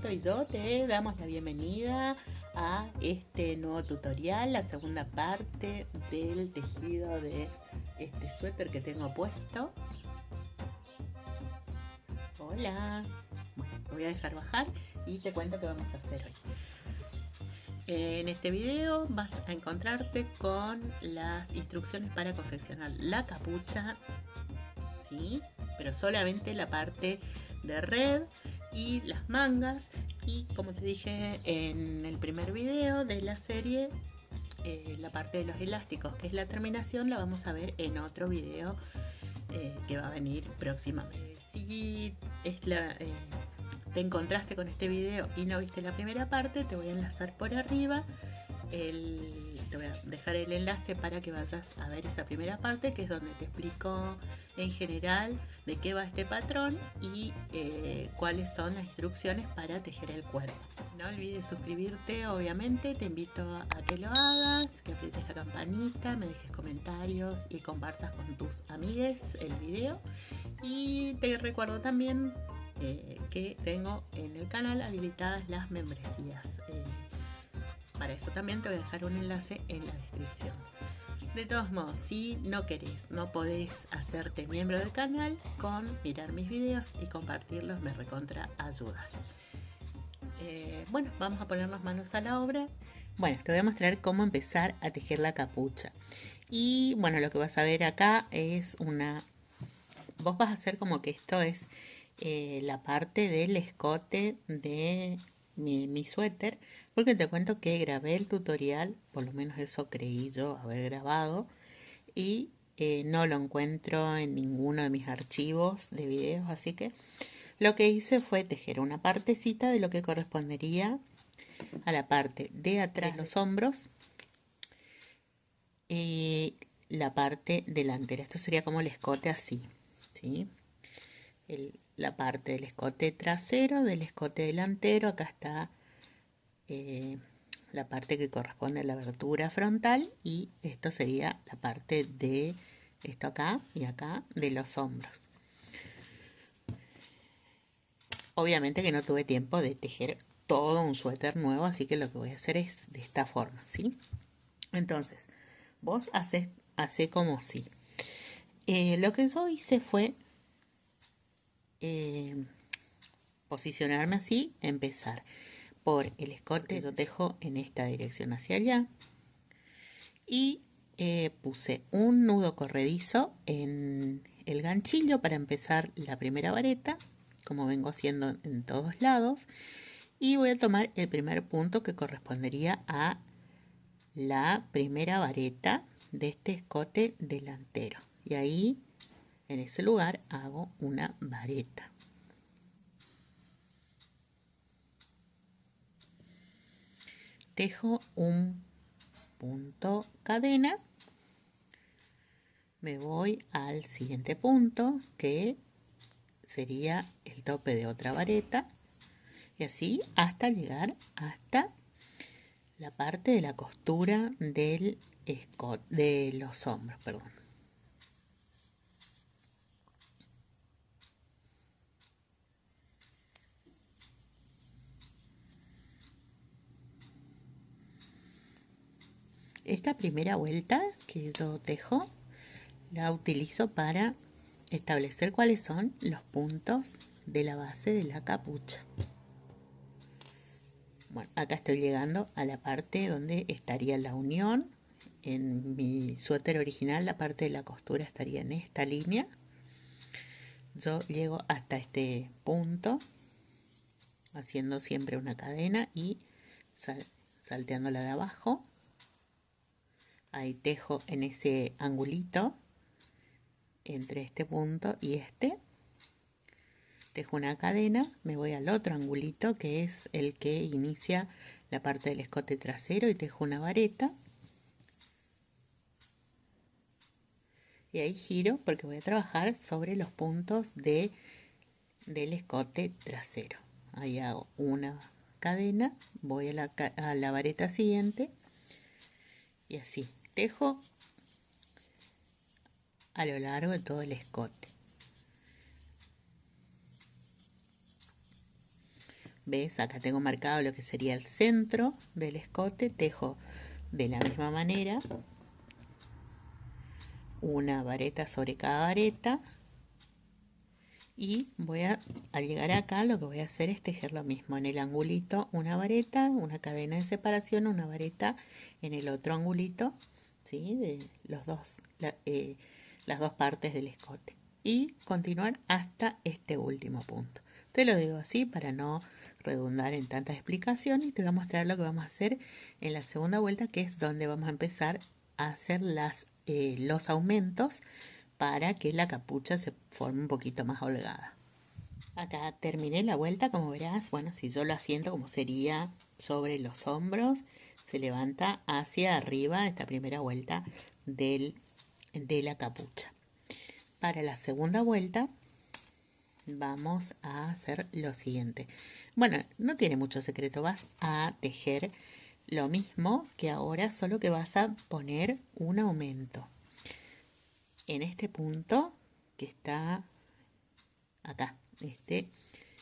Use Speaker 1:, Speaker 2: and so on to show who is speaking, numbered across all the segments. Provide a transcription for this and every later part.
Speaker 1: Roberto y yo te damos la bienvenida a este nuevo tutorial, la segunda parte del tejido de este suéter que tengo puesto. Hola, bueno, te voy a dejar bajar y te cuento qué vamos a hacer hoy. En este video vas a encontrarte con las instrucciones para confeccionar la capucha, ¿sí? Pero solamente la parte de red y las mangas, y como te dije en el primer video de la serie, la parte de los elásticos, que es la terminación, la vamos a ver en otro video que va a venir próximamente. Si te encontraste con este video y no viste la primera parte, te voy a enlazar por arriba te voy a dejar el enlace para que vayas a ver esa primera parte, que es donde te explico en general de qué va este patrón y cuáles son las instrucciones para tejer el cuerpo. No olvides suscribirte, obviamente, te invito a que lo hagas, que aprietes la campanita, me dejes comentarios y compartas con tus amigues el video. Y te recuerdo también que tengo en el canal habilitadas las membresías. Para eso también te voy a dejar un enlace en la descripción. De todos modos, si no querés, no podés hacerte miembro del canal, con mirar mis videos y compartirlos me recontra ayudas. Bueno, vamos a ponernos manos a la obra. Bueno, te voy a mostrar cómo empezar a tejer la capucha. Y bueno, lo que vas a ver acá es vos vas a hacer como que esto es la parte del escote de mi suéter, porque te cuento que grabé el tutorial, por lo menos eso creí yo haber grabado, y no lo encuentro en ninguno de mis archivos de videos, así que lo que hice fue tejer una partecita de lo que correspondería a la parte de atrás de los hombros y la parte delantera. Esto sería como el escote así, ¿sí? La parte del escote trasero, del escote delantero. Acá está la parte que corresponde a la abertura frontal, y esto sería la parte de esto acá y acá de los hombros. Obviamente que no tuve tiempo de tejer todo un suéter nuevo, así que lo que voy a hacer es de esta forma, ¿sí? Entonces, vos hace como si. Lo que yo hice fue posicionarme así, empezar por el escote. Yo tejo en esta dirección hacia allá y puse un nudo corredizo en el ganchillo para empezar la primera vareta, como vengo haciendo en todos lados, y voy a tomar el primer punto que correspondería a la primera vareta de este escote delantero, y ahí en ese lugar hago una vareta. Tejo un punto cadena, me voy al siguiente punto que sería el tope de otra vareta, y así hasta llegar hasta la parte de la costura del escote, de los hombros, perdón. Esta primera vuelta que yo tejo la utilizo para establecer cuáles son los puntos de la base de la capucha. Bueno, acá estoy llegando a la parte donde estaría la unión. En mi suéter original la parte de la costura estaría en esta línea. Yo llego hasta este punto haciendo siempre una cadena y salteándola de abajo. Ahí tejo en ese angulito entre este punto y este, tejo una cadena, me voy al otro angulito que es el que inicia la parte del escote trasero, y tejo una vareta, y ahí giro porque voy a trabajar sobre los puntos del escote trasero. Ahí hago una cadena, voy a la vareta siguiente y así tejo a lo largo de todo el escote. ¿Ves? Acá tengo marcado lo que sería el centro del escote. Tejo de la misma manera una vareta sobre cada vareta. Y al llegar acá, lo que voy a hacer es tejer lo mismo. En el angulito una vareta, una cadena de separación, una vareta en el otro angulito, ¿sí? De las dos partes del escote. Y continuar hasta este último punto. Te lo digo así para no redundar en tantas explicaciones. Y te voy a mostrar lo que vamos a hacer en la segunda vuelta, que es donde vamos a empezar a hacer los aumentos para que la capucha se forme un poquito más holgada. Acá terminé la vuelta, como verás. Bueno, si yo lo asiento como sería sobre los hombros, se levanta hacia arriba esta primera vuelta de la capucha. Para la segunda vuelta vamos a hacer lo siguiente. Bueno, no tiene mucho secreto, vas a tejer lo mismo que ahora, solo que vas a poner un aumento en este punto que está acá, que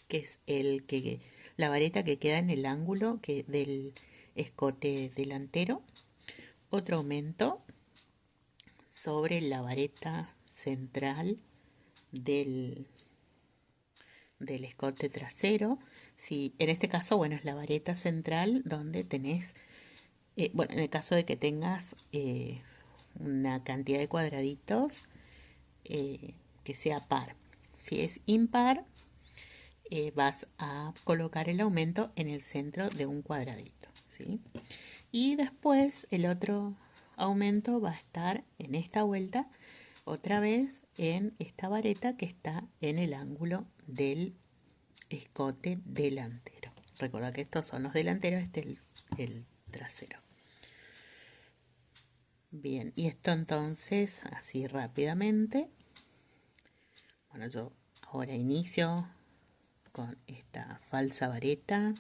Speaker 1: es la vareta que queda en el ángulo del escote delantero. Otro aumento sobre la vareta central del escote trasero. Si en este caso, bueno, es la vareta central donde tenés, bueno, en el caso de que tengas una cantidad de cuadraditos que sea par. Si es impar, vas a colocar el aumento en el centro de un cuadradito, ¿sí? Y después el otro aumento va a estar en esta vuelta, otra vez en esta vareta que está en el ángulo del escote delantero. Recuerda que estos son los delanteros, este es el trasero. Bien, y esto entonces, así rápidamente. Bueno, yo ahora inicio con esta falsa vareta.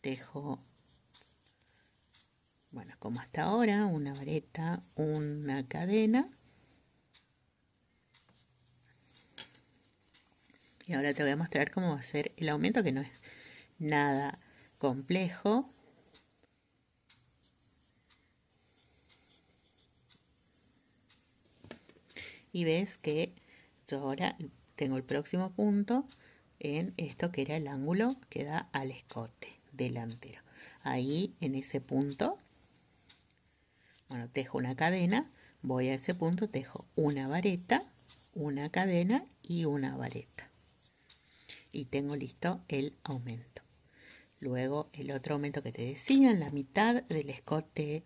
Speaker 1: Tejo, bueno, como hasta ahora, una vareta, una cadena. Y ahora te voy a mostrar cómo va a ser el aumento, que no es nada complejo. Y ves que yo ahora tengo el próximo punto en esto que era el ángulo que da al escote delantero. Ahí en ese punto, bueno, tejo una cadena, voy a ese punto, tejo una vareta, una cadena y una vareta. Y tengo listo el aumento. Luego el otro aumento que te decía en la mitad del escote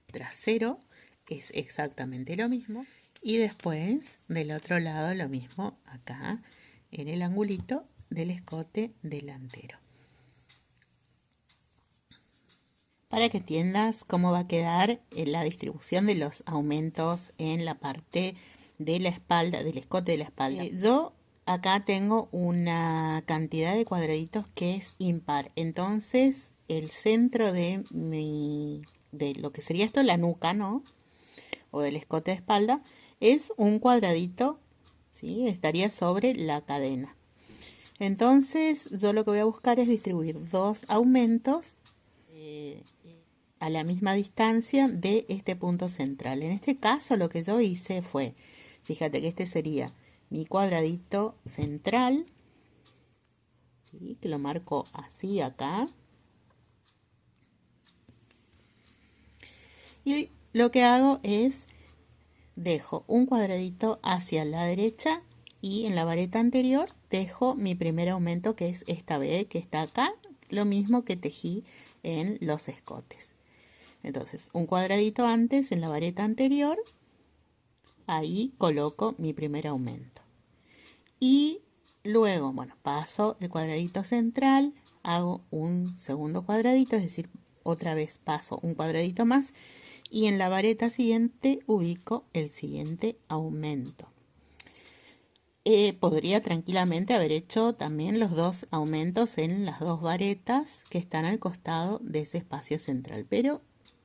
Speaker 1: trasero es exactamente lo mismo. Y después del otro lado lo mismo acá en el angulito del escote delantero. Para que entiendas cómo va a quedar la distribución de los aumentos en la parte de la espalda, del escote de la espalda. Yo acá tengo una cantidad de cuadraditos que es impar. Entonces el centro de lo que sería esto, la nuca, ¿no? O del escote de espalda, es un cuadradito, ¿sí? Estaría sobre la cadena. Entonces yo lo que voy a buscar es distribuir dos aumentos a la misma distancia de este punto central. En este caso lo que yo hice fue, fíjate que este sería mi cuadradito central, ¿sí? Que lo marco así acá. Y lo que hago es dejo un cuadradito hacia la derecha y en la vareta anterior dejo mi primer aumento, que es esta B que está acá, lo mismo que tejí en los escotes. Entonces un cuadradito antes en la vareta anterior, ahí coloco mi primer aumento. Y luego, bueno, paso el cuadradito central, hago un segundo cuadradito, es decir, otra vez paso un cuadradito más. Y en la vareta siguiente ubico el siguiente aumento. Podría tranquilamente haber hecho también los dos aumentos en las dos varetas que están al costado de ese espacio central. Pero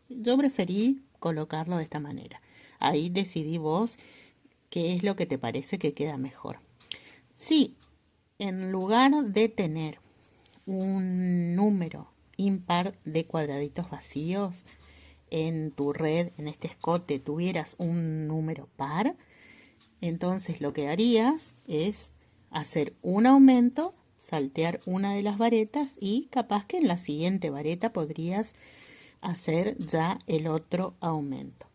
Speaker 1: yo preferí colocarlo de esta manera. Ahí decidí vos qué es lo que te parece que queda mejor. Si En lugar de tener un número impar de cuadraditos vacíos en tu red, en este escote, tuvieras un número par, entonces lo que harías es hacer un aumento, saltear una de las varetas y capaz que en la siguiente vareta podrías hacer ya el otro aumento.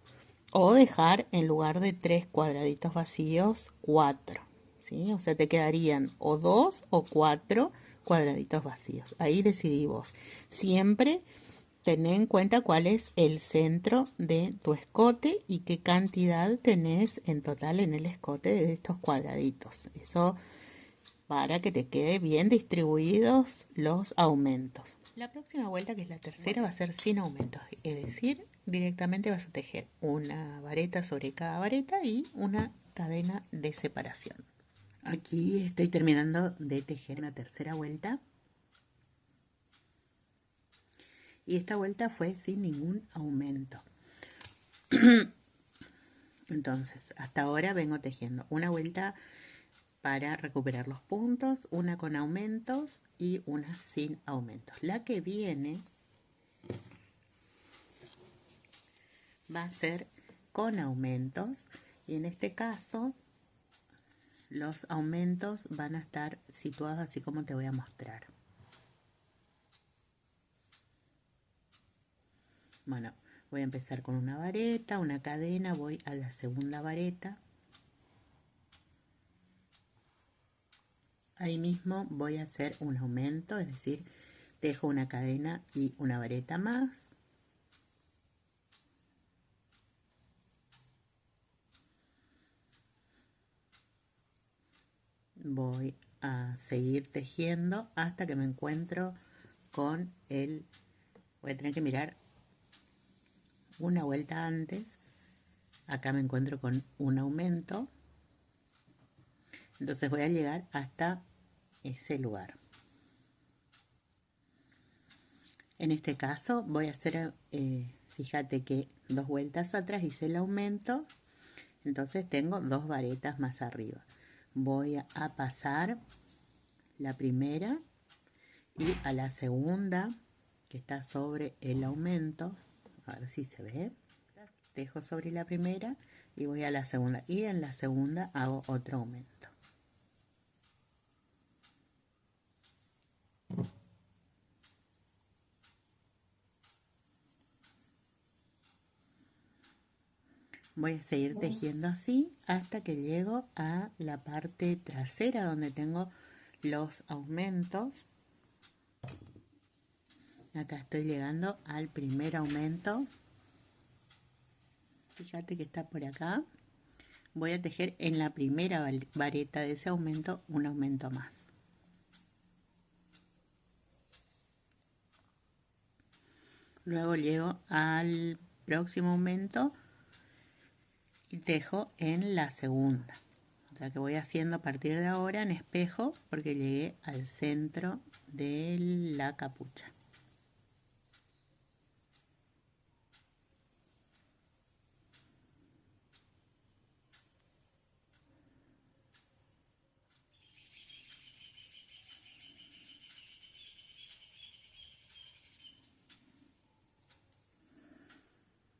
Speaker 1: O dejar en lugar de 3 cuadraditos vacíos, 4. ¿Sí? O sea, te quedarían o 2 o 4 cuadraditos vacíos. Ahí decidí vos. Siempre ten en cuenta cuál es el centro de tu escote y qué cantidad tenés en total en el escote de estos cuadraditos. Eso para que te quede bien distribuidos los aumentos. La próxima vuelta, que es la tercera, va a ser sin aumentos, es decir, directamente vas a tejer una vareta sobre cada vareta y una cadena de separación. Aquí estoy terminando de tejer una tercera vuelta y esta vuelta fue sin ningún aumento. Entonces, hasta ahora vengo tejiendo una vuelta para recuperar los puntos, una con aumentos y una sin aumentos. La que viene va a ser con aumentos y en este caso los aumentos van a estar situados así como te voy a mostrar. Bueno, voy a empezar con una vareta, una cadena, voy a la segunda vareta. Ahí mismo voy a hacer un aumento, es decir, tejo una cadena y una vareta más. Voy a seguir tejiendo hasta que me encuentro con el... Voy a tener que mirar una vuelta antes. Acá me encuentro con un aumento. Entonces voy a llegar hasta ese lugar. En este caso voy a hacer, fíjate que 2 vueltas atrás hice el aumento, entonces tengo 2 varetas más arriba. Voy a pasar la primera y a la segunda que está sobre el aumento, a ver si se ve, tejo sobre la primera y voy a la segunda y en la segunda hago otro aumento. Voy a seguir tejiendo así hasta que llego a la parte trasera donde tengo los aumentos. Acá estoy llegando al primer aumento. Fíjate que está por acá. Voy a tejer en la primera vareta de ese aumento un aumento más. Luego llego al próximo aumento y tejo en la segunda. O sea que voy haciendo a partir de ahora en espejo porque llegué al centro de la capucha.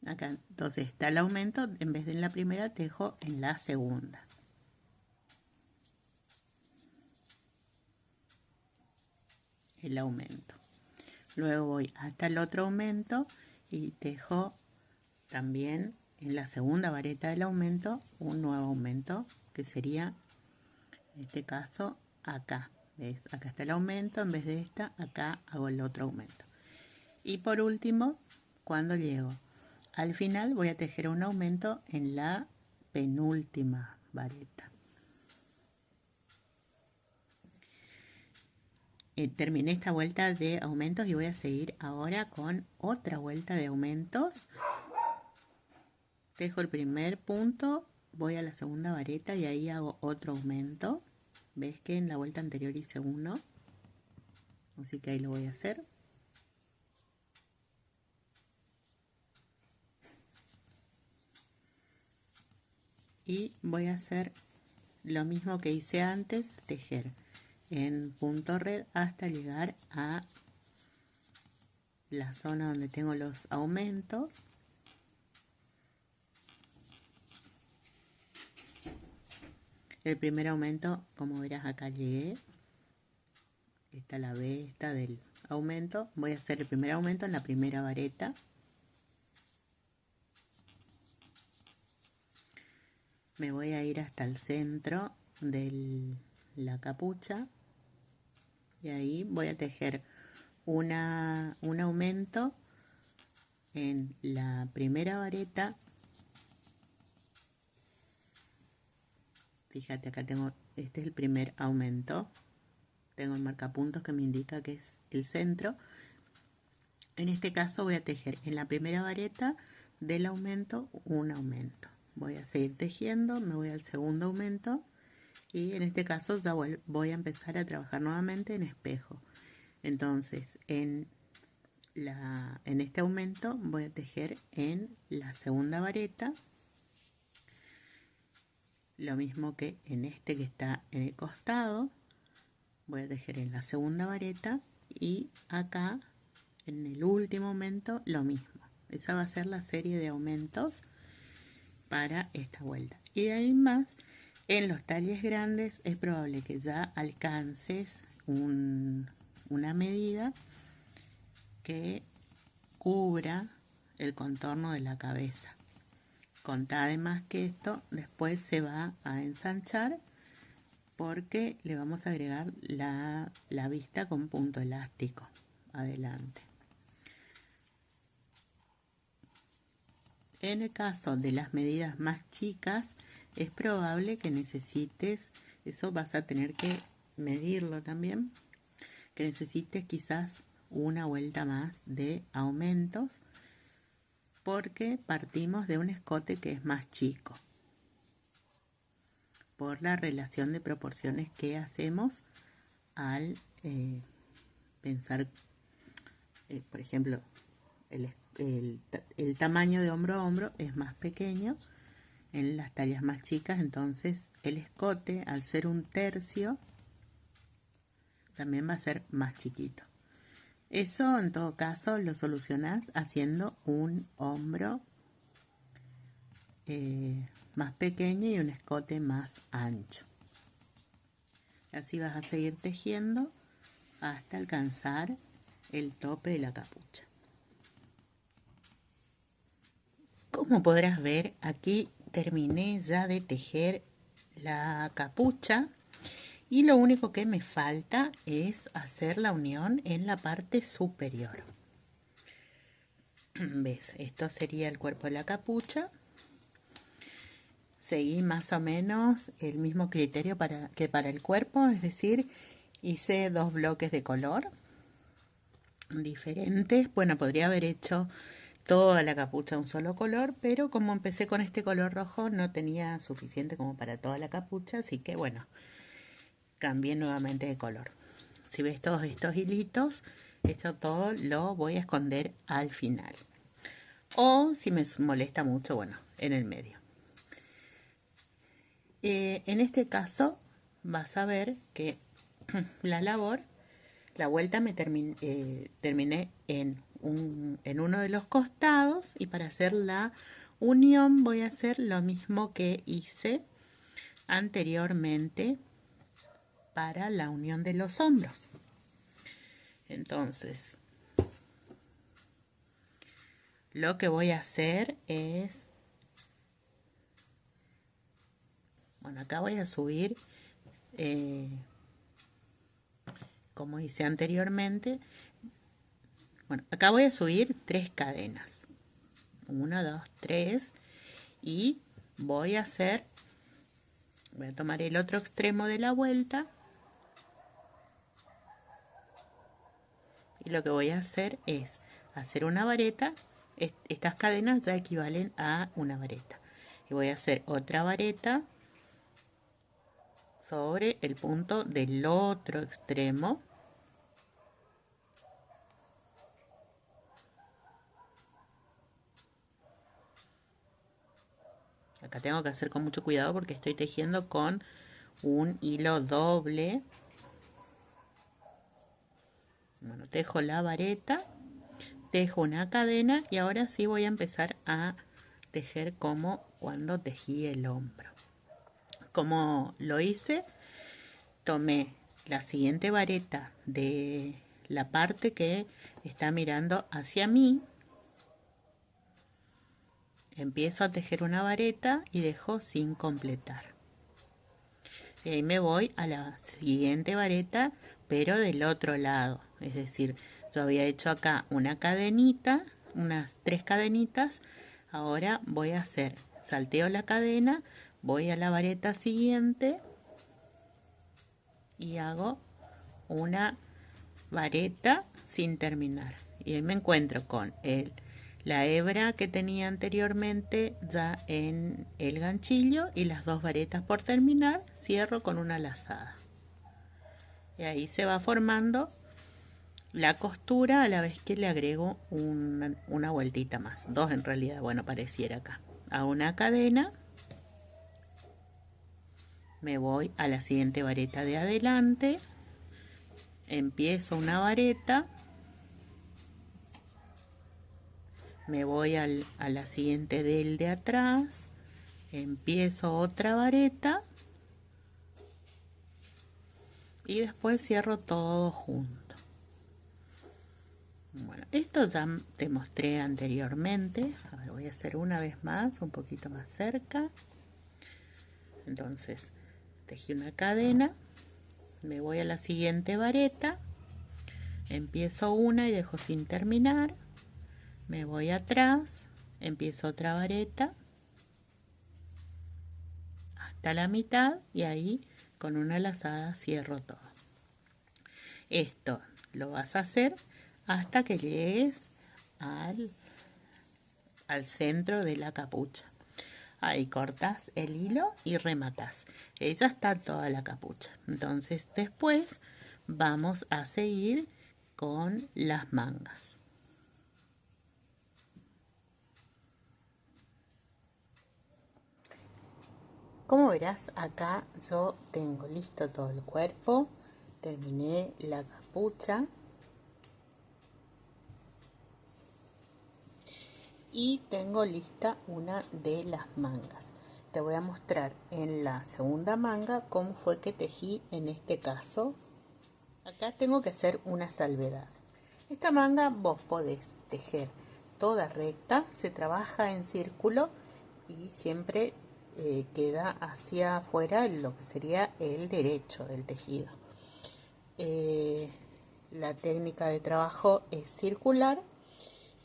Speaker 1: Acá entonces está el aumento, en vez de en la primera tejo en la segunda. El aumento. Luego voy hasta el otro aumento y tejo también en la segunda vareta del aumento un nuevo aumento que sería en este caso acá. ¿Ves? Acá está el aumento, en vez de esta acá hago el otro aumento. Y por último, cuando llego al final voy a tejer un aumento en la penúltima vareta. Terminé esta vuelta de aumentos y voy a seguir ahora con otra vuelta de aumentos. Tejo el primer punto, voy a la segunda vareta y ahí hago otro aumento. Ves que en la vuelta anterior hice uno, así que ahí lo voy a hacer. Y voy a hacer lo mismo que hice antes, tejer en punto red hasta llegar a la zona donde tengo los aumentos. El primer aumento, como verás, acá llegué. Esta la B esta del aumento. Voy a hacer el primer aumento en la primera vareta. Me voy a ir hasta el centro de la capucha y ahí voy a tejer un aumento en la primera vareta. Fíjate, acá tengo, este es el primer aumento. Tengo el marcapuntos que me indica que es el centro. En este caso voy a tejer en la primera vareta del aumento un aumento. Voy a seguir tejiendo, me voy al segundo aumento y en este caso ya voy a empezar a trabajar nuevamente en espejo. Entonces en este aumento voy a tejer en la segunda vareta, lo mismo que en este que está en el costado. Voy a tejer en la segunda vareta y acá en el último aumento lo mismo. Esa va a ser la serie de aumentos para esta vuelta. Y de ahí más, en los talles grandes es probable que ya alcances una medida que cubra el contorno de la cabeza. Contá además que esto después se va a ensanchar porque le vamos a agregar la vista con punto elástico adelante. En el caso de las medidas más chicas, es probable que necesites, eso vas a tener que medirlo también, que necesites quizás una vuelta más de aumentos, porque partimos de un escote que es más chico, por la relación de proporciones que hacemos al pensar, por ejemplo, el tamaño de hombro a hombro es más pequeño en las tallas más chicas, entonces el escote, al ser un tercio, también va a ser más chiquito. Eso en todo caso lo solucionás haciendo un hombro más pequeño y un escote más ancho. Así vas a seguir tejiendo hasta alcanzar el tope de la capucha. Como podrás ver, aquí terminé ya de tejer la capucha y lo único que me falta es hacer la unión en la parte superior. ¿Ves? Esto sería el cuerpo de la capucha. Seguí más o menos el mismo criterio que para el cuerpo, es decir, hice 2 bloques de color diferentes. Bueno, podría haber hecho toda la capucha un solo color, pero como empecé con este color rojo no tenía suficiente como para toda la capucha, así que bueno, cambié nuevamente de color. Si ves todos estos hilitos, esto todo lo voy a esconder al final, o si me molesta mucho, bueno, en el medio. En este caso vas a ver que la vuelta me terminé en uno de los costados, y para hacer la unión voy a hacer lo mismo que hice anteriormente para la unión de los hombros. Entonces, lo que voy a hacer es, bueno, acá voy a subir, como hice anteriormente, bueno, acá voy a subir 3 cadenas, 1, 2, 3, y voy a tomar el otro extremo de la vuelta, y lo que voy a hacer es hacer una vareta. Estas cadenas ya equivalen a una vareta, y voy a hacer otra vareta sobre el punto del otro extremo. Acá tengo que hacer con mucho cuidado porque estoy tejiendo con un hilo doble. Bueno, tejo la vareta, tejo una cadena y ahora sí voy a empezar a tejer como cuando tejí el hombro. Como lo hice, tomé la siguiente vareta de la parte que está mirando hacia mí, empiezo a tejer una vareta y dejo sin completar. Y ahí me voy a la siguiente vareta, pero del otro lado. Es decir, yo había hecho acá una cadenita, unas 3 cadenitas. Ahora voy a hacer, salteo la cadena, voy a la vareta siguiente y hago una vareta sin terminar. Y ahí me encuentro con la hebra que tenía anteriormente ya en el ganchillo y las 2 varetas por terminar. Cierro con una lazada y ahí se va formando la costura a la vez que le agrego una vueltita más, 2 en realidad, bueno, pareciera acá. Hago una cadena, me voy a la siguiente vareta de adelante, empiezo una vareta, me voy a la siguiente del de atrás, empiezo otra vareta y después cierro todo junto. Bueno, esto ya te mostré anteriormente. A ver, voy a hacer una vez más, un poquito más cerca. Entonces, tejí una cadena, me voy a la siguiente vareta, empiezo una y dejo sin terminar, me voy atrás, empiezo otra vareta hasta la mitad y ahí con una lazada cierro todo. Esto lo vas a hacer hasta que llegues al centro de la capucha. Ahí cortas el hilo y rematas. Ya está toda la capucha. Entonces después vamos a seguir con las mangas. Como verás, acá yo tengo listo todo el cuerpo. Terminé la capucha. Y tengo lista una de las mangas. Te voy a mostrar en la segunda manga cómo fue que tejí en este caso. Acá tengo que hacer una salvedad. Esta manga vos podés tejer toda recta, se trabaja en círculo y siempre queda hacia afuera lo que sería el derecho del tejido. La técnica de trabajo es circular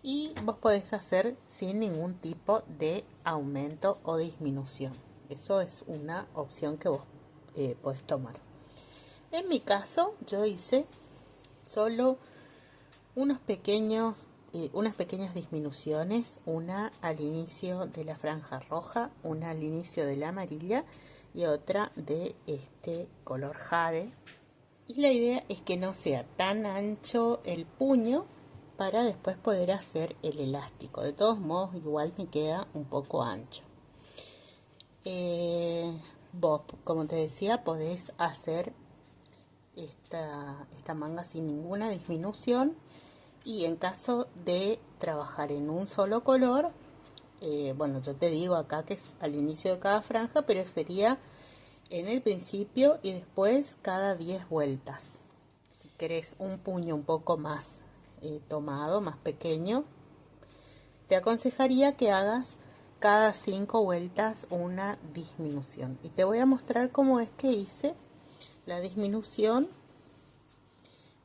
Speaker 1: y vos podés hacer sin ningún tipo de aumento o disminución. Eso es una opción que vos podés tomar. En mi caso, yo hice solo unas pequeñas disminuciones, una al inicio de la franja roja, una al inicio de la amarilla y otra de este color jade. Y la idea es que no sea tan ancho el puño para después poder hacer el elástico. De todos modos, igual me queda un poco ancho. Vos, como te decía, podés hacer esta manga sin ninguna disminución. Y en caso de trabajar en un solo color, bueno, yo te digo acá que es al inicio de cada franja, pero sería en el principio y después cada 10 vueltas. Si querés un puño un poco más tomado, más pequeño, te aconsejaría que hagas cada 5 vueltas una disminución. Y te voy a mostrar cómo es que hice la disminución,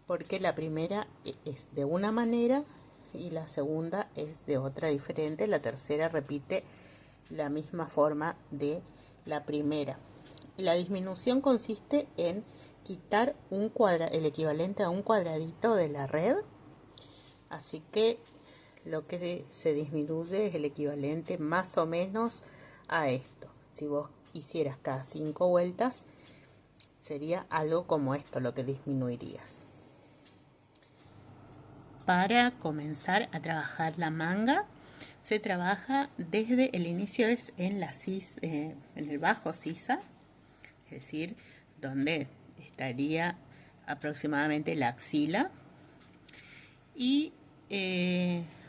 Speaker 1: porque la primera es de una manera y la segunda es de otra diferente. La tercera repite la misma forma de la primera. La disminución consiste en quitar el equivalente a un cuadradito de la red. Así que lo que se disminuye es el equivalente más o menos a esto. Si vos hicieras cada 5 vueltas, sería algo como esto lo que disminuirías. Para comenzar a trabajar la manga, se trabaja desde el inicio, es en el bajo sisa, es decir, donde estaría aproximadamente la axila. Y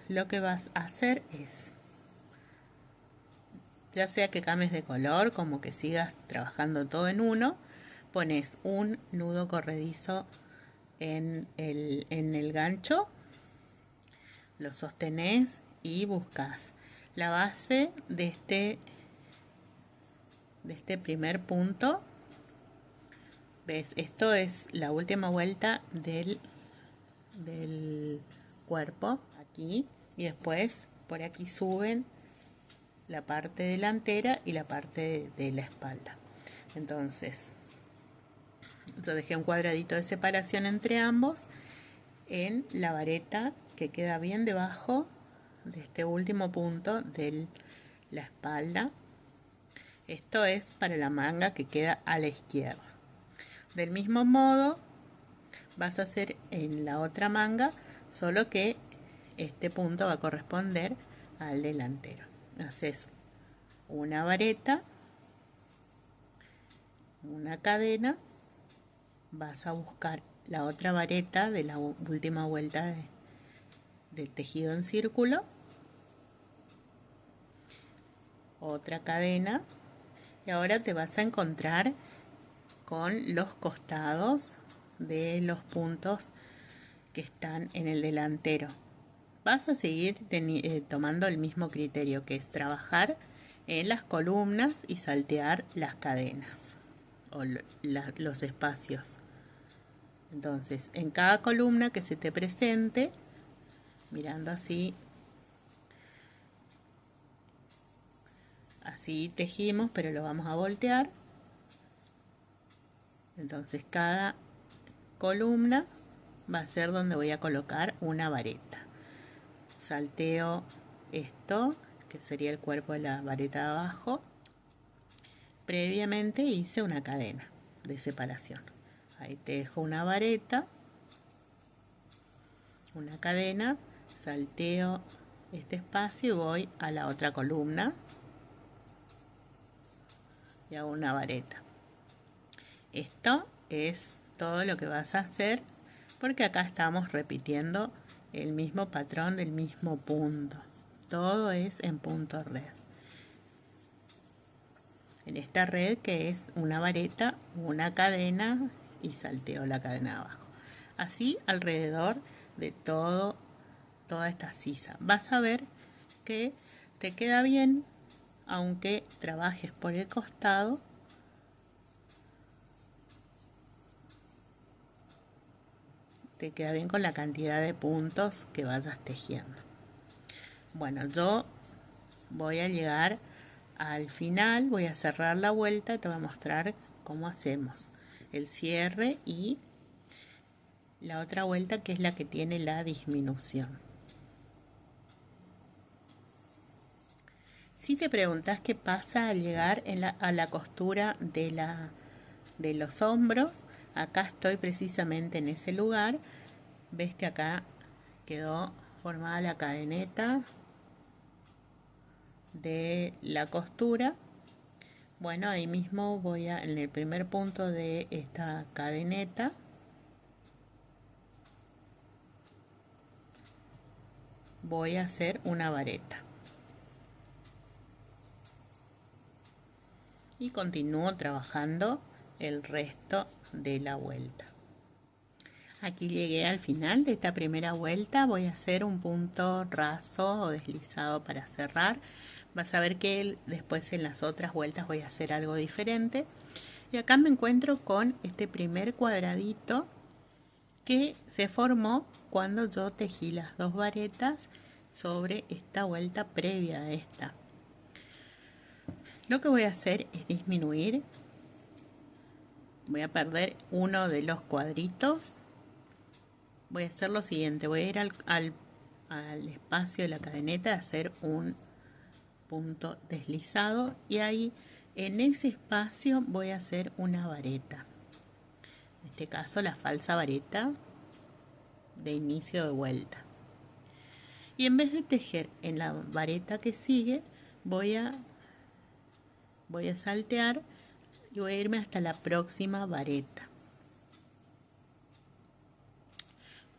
Speaker 1: lo que vas a hacer es, ya sea que cambies de color, como que sigas trabajando todo en uno, pones un nudo corredizo en el gancho, lo sostenés y buscas la base de este primer punto. ¿Ves? Esto es la última vuelta del cuerpo, aquí, y después por aquí suben la parte delantera y la parte de la espalda. Entonces, yo dejé un cuadradito de separación entre ambos en la vareta que queda bien debajo de este último punto de la espalda. Esto es para la manga que queda a la izquierda. Del mismo modo vas a hacer en la otra manga, solo que este punto va a corresponder al delantero. Haces una vareta, una cadena, vas a buscar la otra vareta de la última vuelta del tejido en círculo, otra cadena, y ahora te vas a encontrar con los costados de los puntos que están en el delantero. Vas a seguir tomando el mismo criterio, que es trabajar en las columnas y saltear las cadenas o los espacios. Entonces, en cada columna que se te presente, mirando así tejimos, pero lo vamos a voltear. Entonces, cada columna va a ser donde voy a colocar una vareta. Salteo esto, que sería el cuerpo de la vareta de abajo. Previamente hice una cadena de separación. Ahí tejo una vareta, una cadena, salteo este espacio y voy a la otra columna y hago una vareta. Esto es todo lo que vas a hacer, porque acá estamos repitiendo el mismo patrón del mismo punto. Todo es en punto red. En esta red, que es una vareta, una cadena y salteo la cadena abajo. Así alrededor de toda esta sisa. Vas a ver que te queda bien, aunque trabajes por el costado. Te queda bien con la cantidad de puntos que vayas tejiendo. Bueno, yo voy a llegar al final, voy a cerrar la vuelta y te voy a mostrar cómo hacemos el cierre y la otra vuelta, que es la que tiene la disminución. Si te preguntas qué pasa al llegar a la costura de los hombros, acá estoy precisamente en ese lugar. Ves que acá quedó formada la cadeneta de la costura. Bueno, ahí mismo en el primer punto de esta cadeneta, voy a hacer una vareta. Y continúo trabajando el resto de la vuelta. Aquí llegué al final de esta primera vuelta. Voy a hacer un punto raso o deslizado para cerrar. Vas a ver que después en las otras vueltas voy a hacer algo diferente. Y acá me encuentro con este primer cuadradito que se formó cuando yo tejí las dos varetas sobre esta vuelta previa a esta. Lo que voy a hacer es disminuir. Voy a perder uno de los cuadritos. Voy a hacer lo siguiente. Voy a ir al espacio de la cadeneta a hacer un punto deslizado. Y ahí, en ese espacio, voy a hacer una vareta. En este caso, la falsa vareta de inicio de vuelta. Y en vez de tejer en la vareta que sigue, voy a saltear y voy a irme hasta la próxima vareta.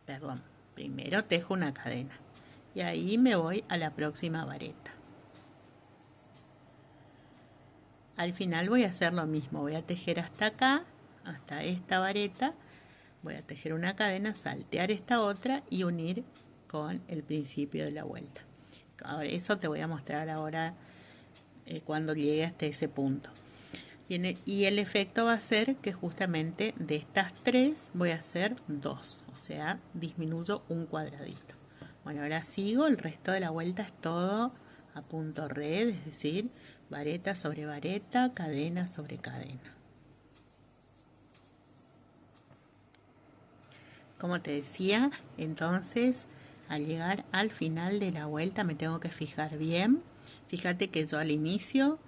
Speaker 1: Perdón. Primero tejo una cadena y ahí me voy a la próxima vareta. Al final voy a hacer lo mismo, voy a tejer hasta acá, hasta esta vareta, voy a tejer una cadena, saltear esta otra y unir con el principio de la vuelta. Ahora, eso te voy a mostrar ahora cuando llegue hasta ese punto. Y el efecto va a ser que justamente de estas 3 voy a hacer 2, o sea, disminuyo un cuadradito. Bueno, ahora sigo, el resto de la vuelta es todo a punto red, es decir, vareta sobre vareta, cadena sobre cadena. Como te decía, entonces al llegar al final de la vuelta me tengo que fijar bien. Fíjate que yo al inicio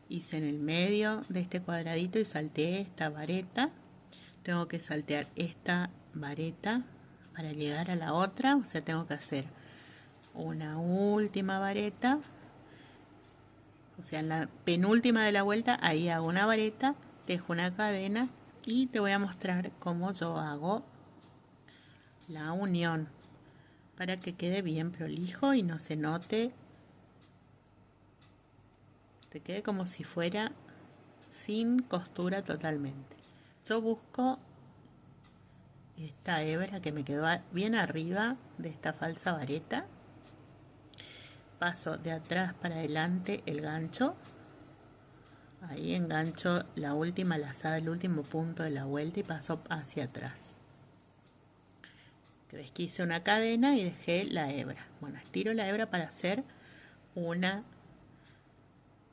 Speaker 1: hice en el medio de este cuadradito y salteé esta vareta. Tengo que saltear esta vareta para llegar a la otra, o sea, tengo que hacer una última vareta, o sea, en la penúltima de la vuelta ahí hago una vareta, tejo una cadena y te voy a mostrar cómo yo hago la unión para que quede bien prolijo y no se note, te quede como si fuera sin costura totalmente. Yo busco esta hebra que me quedó bien arriba de esta falsa vareta, paso de atrás para adelante el gancho, ahí engancho la última lazada, el último punto de la vuelta y paso hacia atrás. Ves que hice una cadena y dejé la hebra. Bueno, estiro la hebra para hacer una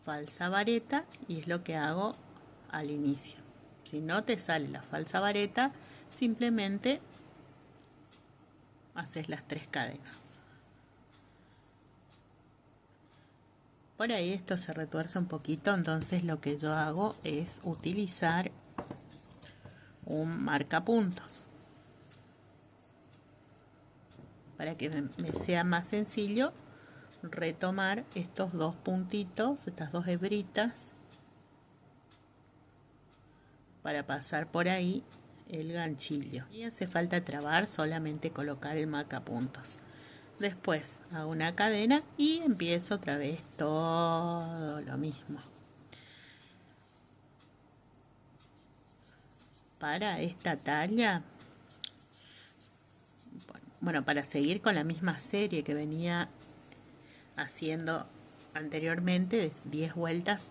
Speaker 1: falsa vareta y es lo que hago al inicio. Si no te sale la falsa vareta, simplemente haces las 3 cadenas. Por ahí esto se retuerce un poquito, entonces lo que yo hago es utilizar un marcapuntos para que me sea más sencillo retomar estos 2 puntitos, estas 2 hebritas, para pasar por ahí el ganchillo. Y hace falta trabar, solamente colocar el marcapuntos. Después hago una cadena y empiezo otra vez todo lo mismo. Para esta talla, bueno, para seguir con la misma serie que venía haciendo anteriormente, de 10 vueltas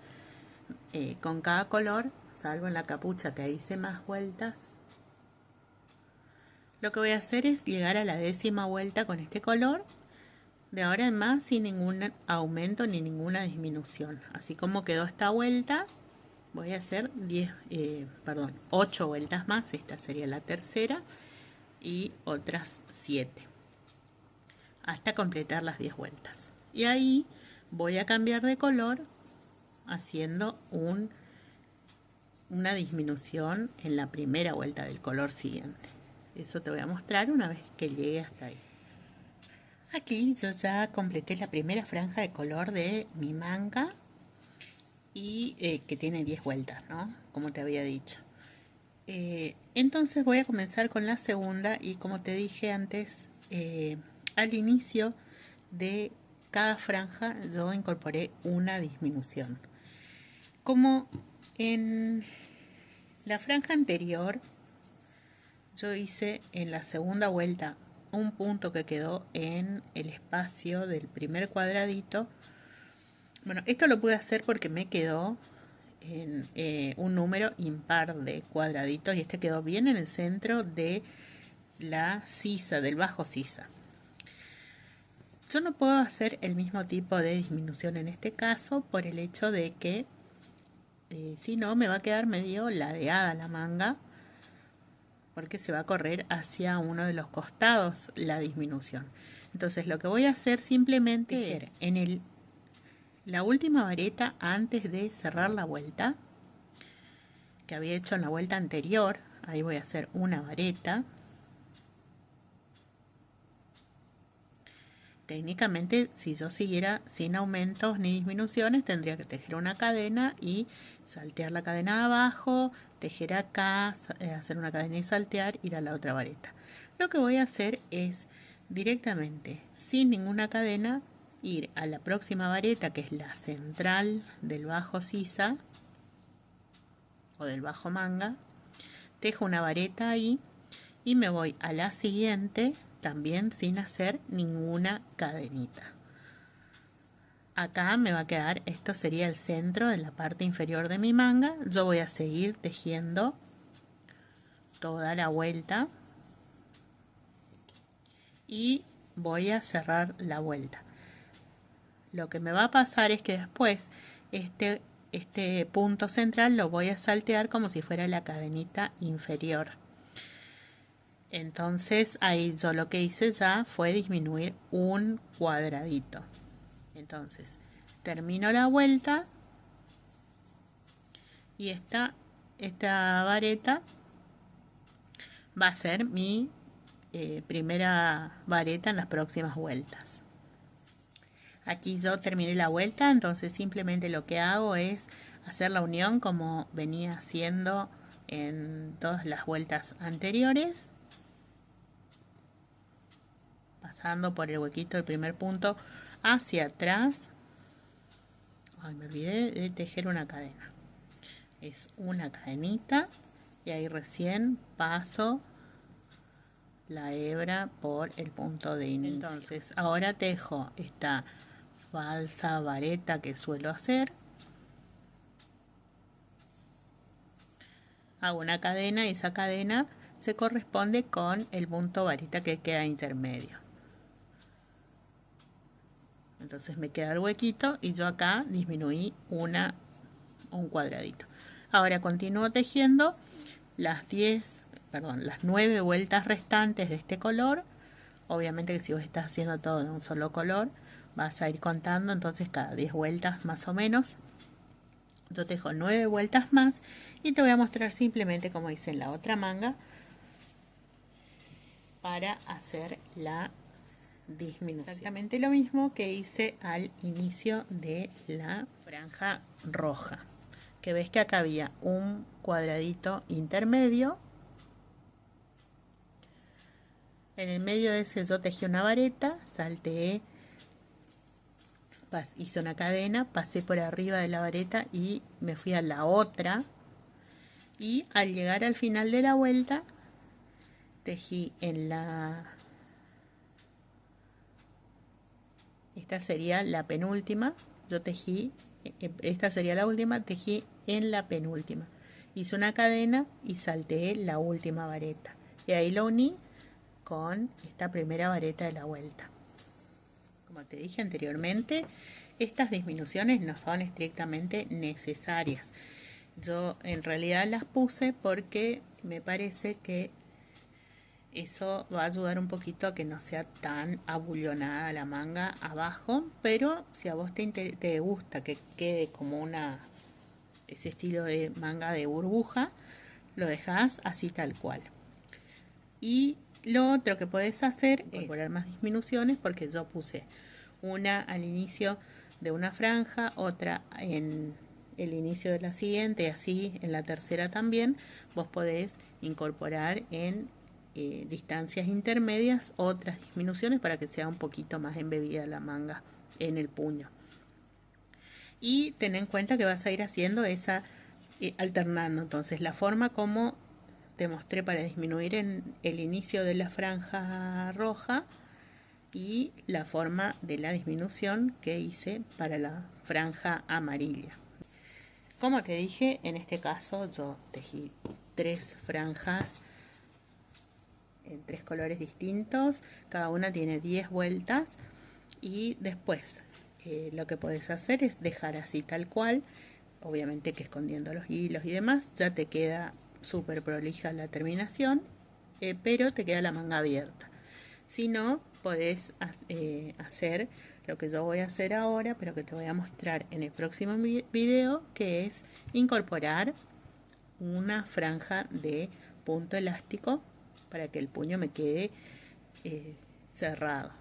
Speaker 1: con cada color, salvo en la capucha que hice más vueltas, lo que voy a hacer es llegar a la 10ª vuelta con este color, de ahora en más sin ningún aumento ni ninguna disminución. Así como quedó esta vuelta, voy a hacer 8 vueltas más, esta sería la tercera, y otras 7 hasta completar las 10 vueltas. Y ahí voy a cambiar de color haciendo una disminución en la primera vuelta del color siguiente. Eso te voy a mostrar una vez que llegue hasta ahí. Aquí yo ya completé la primera franja de color de mi manga y que tiene 10 vueltas, ¿no? Como te había dicho. Entonces voy a comenzar con la segunda y como te dije antes, al inicio de cada franja yo incorporé una disminución. Como en la franja anterior yo hice en la segunda vuelta un punto que quedó en el espacio del primer cuadradito. Bueno, esto lo pude hacer porque me quedó en un número impar de cuadraditos y este quedó bien en el centro de la sisa, del bajo sisa. Yo no puedo hacer el mismo tipo de disminución en este caso por el hecho de que si no me va a quedar medio ladeada la manga, porque se va a correr hacia uno de los costados la disminución. Entonces lo que voy a hacer simplemente es en la última vareta antes de cerrar la vuelta que había hecho en la vuelta anterior, ahí voy a hacer una vareta. Técnicamente, si yo siguiera sin aumentos ni disminuciones, tendría que tejer una cadena y saltear la cadena de abajo, tejer acá, hacer una cadena y saltear, ir a la otra vareta. Lo que voy a hacer es directamente, sin ninguna cadena, ir a la próxima vareta, que es la central del bajo sisa o del bajo manga, tejo una vareta ahí y me voy a la siguiente también sin hacer ninguna cadenita. Acá me va a quedar, esto sería el centro de la parte inferior de mi manga. Yo voy a seguir tejiendo toda la vuelta y voy a cerrar la vuelta. Lo que me va a pasar es que después este punto central lo voy a saltear como si fuera la cadenita inferior. Entonces ahí yo lo que hice ya fue disminuir un cuadradito. Entonces termino la vuelta y esta vareta va a ser mi primera vareta en las próximas vueltas. Aquí yo terminé la vuelta, entonces simplemente lo que hago es hacer la unión como venía haciendo en todas las vueltas anteriores, pasando por el huequito del primer punto hacia atrás. Ay, me olvidé de tejer una cadena. Es una cadenita y ahí recién paso la hebra por el punto de inicio. Entonces ahora tejo esta falsa vareta que suelo hacer, hago una cadena y esa cadena se corresponde con el punto vareta que queda intermedio. Entonces me queda el huequito y yo acá disminuí un cuadradito. Ahora continúo tejiendo las 9 vueltas restantes de este color. Obviamente que si vos estás haciendo todo de un solo color, vas a ir contando, entonces cada 10 vueltas más o menos. Yo tejo 9 vueltas más y te voy a mostrar simplemente como hice en la otra manga para hacer la disminución. Exactamente lo mismo que hice al inicio de la franja roja, que ves que acá había un cuadradito intermedio. En el medio de ese yo tejí una vareta, salteé, hice una cadena, pasé por arriba de la vareta y me fui a la otra, y al llegar al final de la vuelta tejí en esta sería la penúltima, yo tejí, esta sería la última, tejí en la penúltima, hice una cadena y salteé la última vareta y ahí lo uní con esta primera vareta de la vuelta. Como te dije anteriormente, estas disminuciones no son estrictamente necesarias. Yo en realidad las puse porque me parece que eso va a ayudar un poquito a que no sea tan abullonada la manga abajo, pero si a vos te gusta que quede como ese estilo de manga de burbuja, lo dejás así tal cual. Y lo otro que podés hacer es poner más disminuciones, porque yo puse una al inicio de una franja, otra en el inicio de la siguiente y así en la tercera también. Vos podés incorporar en distancias intermedias otras disminuciones para que sea un poquito más embebida la manga en el puño. Y ten en cuenta que vas a ir haciendo esa alternando entonces la forma como te mostré para disminuir en el inicio de la franja roja y la forma de la disminución que hice para la franja amarilla. Como te dije, en este caso yo tejí 3 franjas en 3 colores distintos, cada una tiene 10 vueltas y después lo que podés hacer es dejar así tal cual, obviamente que escondiendo los hilos y demás, ya te queda súper prolija la terminación, pero te queda la manga abierta. Si no, podés hacer lo que yo voy a hacer ahora, pero que te voy a mostrar en el próximo video, que es incorporar una franja de punto elástico para que el puño me quede cerrado.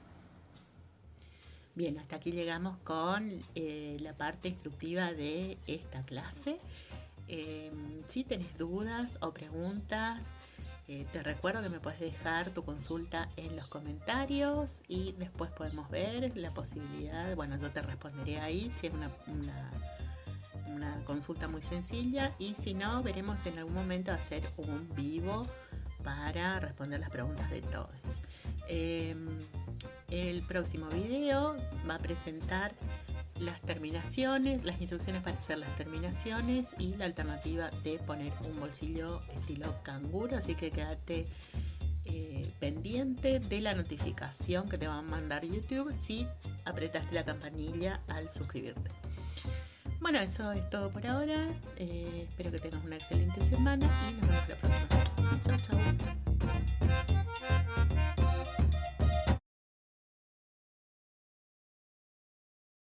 Speaker 1: Bien, hasta aquí llegamos con la parte instructiva de esta clase. Si tenés dudas o preguntas, Te recuerdo que me puedes dejar tu consulta en los comentarios y después podemos ver la posibilidad, bueno, yo te responderé ahí si es una consulta muy sencilla, y si no, veremos en algún momento hacer un vivo para responder las preguntas de todos. El próximo video va a presentar las terminaciones, las instrucciones para hacer las terminaciones y la alternativa de poner un bolsillo estilo canguro, así que quédate pendiente de la notificación que te va a mandar YouTube si apretaste la campanilla al suscribirte. Bueno, eso es todo por ahora. Espero que tengas una excelente semana y nos vemos la próxima. Chau, chau.